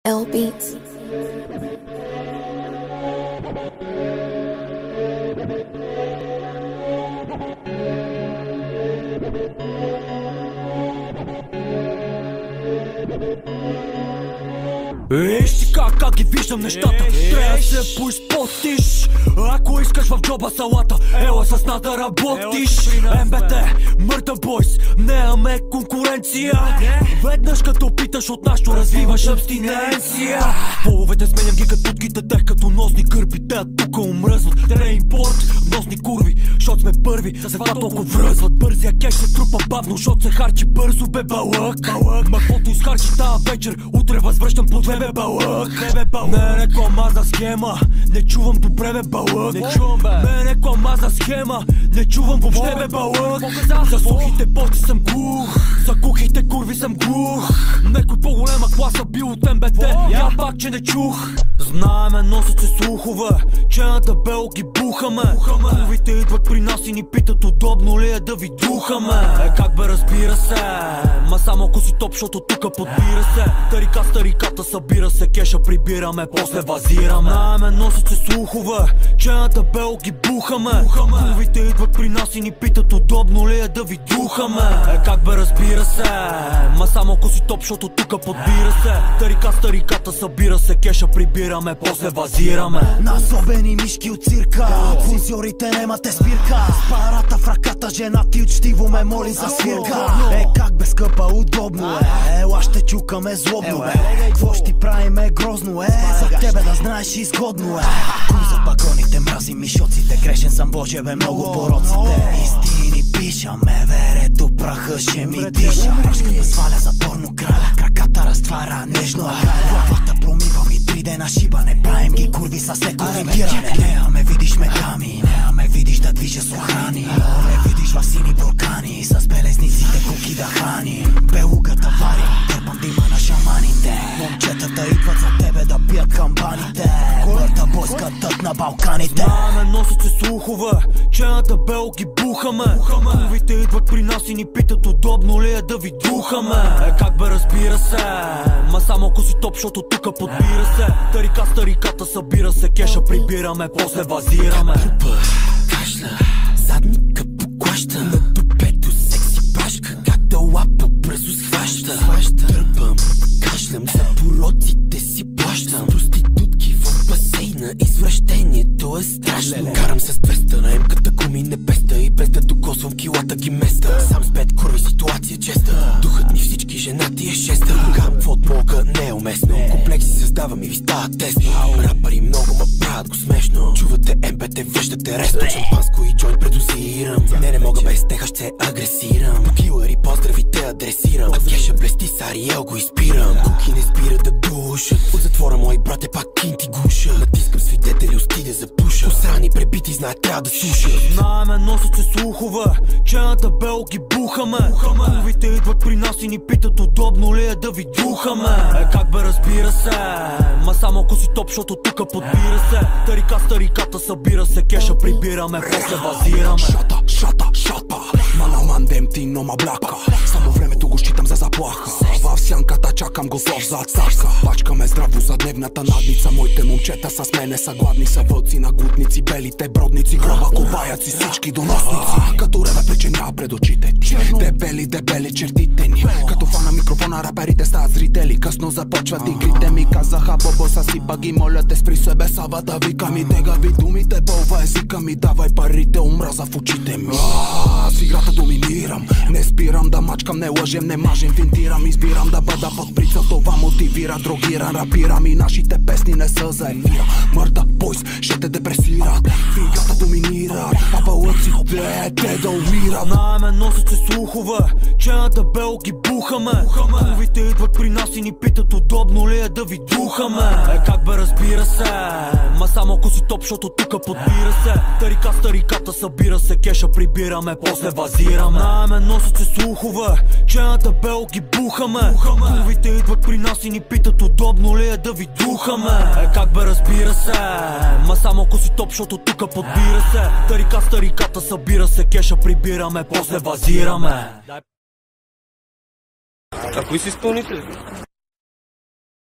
L Beats. Виж как ги виждам нещата. Трябва да се поизпотиш. Ако искаш в джоба салата, ела с нас да работиш. МБТ, Murder Boys, нямаме конкуренция. Веднъж като питаш от нашото, развиваш абстиненция. Половете сменям ги като тутките, те като носни кърпи. Те тука умръзват, те импорт, носни курви. Шот сме първи, с това толкова връзват. Бързия кеш се трупа бавно, шот се харчи бързо, бе балък. Ма каквото изхарчи тая вечер, утре възвръщам по две, бе балък. Не рекламазна схема, не чувам добре, бе балък. Не рекламазна схема, не чувам въобще, бе балък. За сухите боти съм глух, за кухите курви съм глух. Некой по-голема класа бил от МБТ, я пак че не чух. Знаеме, носят се слухове, че на табел ги бухаме. Курвите идват при нас и ни питат удобно ли е да ви духаме. Как бе, разбира се, ма само ако си топ, защото тука подбира се. Тарика с тариката събира се, кеша прибираме, после базираме. Знаеме, носят се слухове, че на табел ги бухаме. Курвите идват при нас и ни питат удобно ли е да ви духаме. Как бе, разбира се, ма само ако си топ, защото тука подбира се. Тарика с тариката събира се, кеша прибираме, после базираме. На особени мишки от цирка, фунзиорите немате спирка. С парата в ръката, жена ти учтиво ме моли за свирка. Как бе, скъпа, удобно е, ела ще чукаме злобно бе. Кво ще ти правиме грозно е, за тебе да знаеш изгодно е. Кум за пагоните, мрази мишоците, грешен съм, Боже бе, много пороците. Истини пишаме, верето праха ще ми диша. Прашката сваля за порно краля, краката разтваря нежно главата промивам и 3 дена шибане. Правим ги курви с леко вентиране. Нея ме видиш ме гами, нея ме видиш да движа с охрани. Не видиш в сини буркани, с белезниците куки да храни. Белугата варим, търпам дима на шаманите. Момчетата идват за тебе да пият камбаните. Мърта бойската на Балканите. Знаеме, носят се слухове, че на табел ги бухаме. Курвите идват при нас и ни питат удобно ли е да ви духаме. Как бе, разбира се, ма само ако си топ, защото тука подбира се. Тарика с тариката събира се, кеша прибираме, после базираме. Трупа, кашля, задника поклаща. На дупето секси прашка, как да лапа бързо схваща. Търпам, кашлям, за пороците си плащам. Проститутки в басейна, извращението е страшно. Карам с 200 на емката, куми небеста. И без да докосвам килата ги места. Сам с 5 курви, ситуация честа. Духът ни всички, женати е шеста. Кам от мога не е уместно. Комплекси създавам и ви става тесно. Рапъри много ма правят го смешно. Чувате МПТ, виждате ресно. Шампанско и джойнт предозирам. Не мога без теха, ще агресирам. Килъри, поздрави те адресирам. А кеша блести, с Ариел го изпирам. Куки не спира да душат. От затвора мои брате пак кинти гуша. Натискам свидетели, устиде за пуша. Посрани пребити, знаят трябва да слушат. Знаеме, носят се слухове, че на табел ги бухаме. Курвите идват при нас и ни питат удобно ли е да ви духаме. Как бе, разбира се, ма само ако си топ, защото тука подбира се. Тарика с тариката събира се, кеша прибираме, после базираме. Шата, ман демти, но ма бляка. Само времето го считам за заплаха. В сянката чакам го зов за царска. Пачкаме здраво за дневната надница. Моите момчета с мене са гладни, са вълци на гутници, белите бродници, гроба коваяци, всички доносници. Като реве причиня пред очите ти, дебели чертите ни. Като фана микрофона, раперите стават зрители. Късно започват игрите ми, казаха бобо съсипа ги, моля те спри себе савата. Вика ми тегави думите, бълва езика ми, давай парите, омраза в очите ми. С играта доминирам, не спирам да мачкам, не лъжем, не мажем, финтирам. Избирам да бъда под прицел, това мотивира. Дрогиран, рапирам и нашите песни не са за ефира. Murder Boys ще те депресират, в играта доминират, а палъците те да умират. Знаеме, носят се слухове, че на табел ги бухаме. Курвите идват при нас и ни питат удобно ли е да ви духаме. Как бе, разбира се, ма само ако си топ, защото тука подбира се. Тарика с тариката събира се, кеша прибираме, после базираме. Знаеме, носят се слухове, че на табел ги бухаме. Курвите идват при нас и ни питат удобно ли е да ви духаме. Как бе, разбира се, ма само ако си топ, защото тука подбира се. Тарика с тариката събира се, кеша прибираме, после базираме. А кои си изпълнители?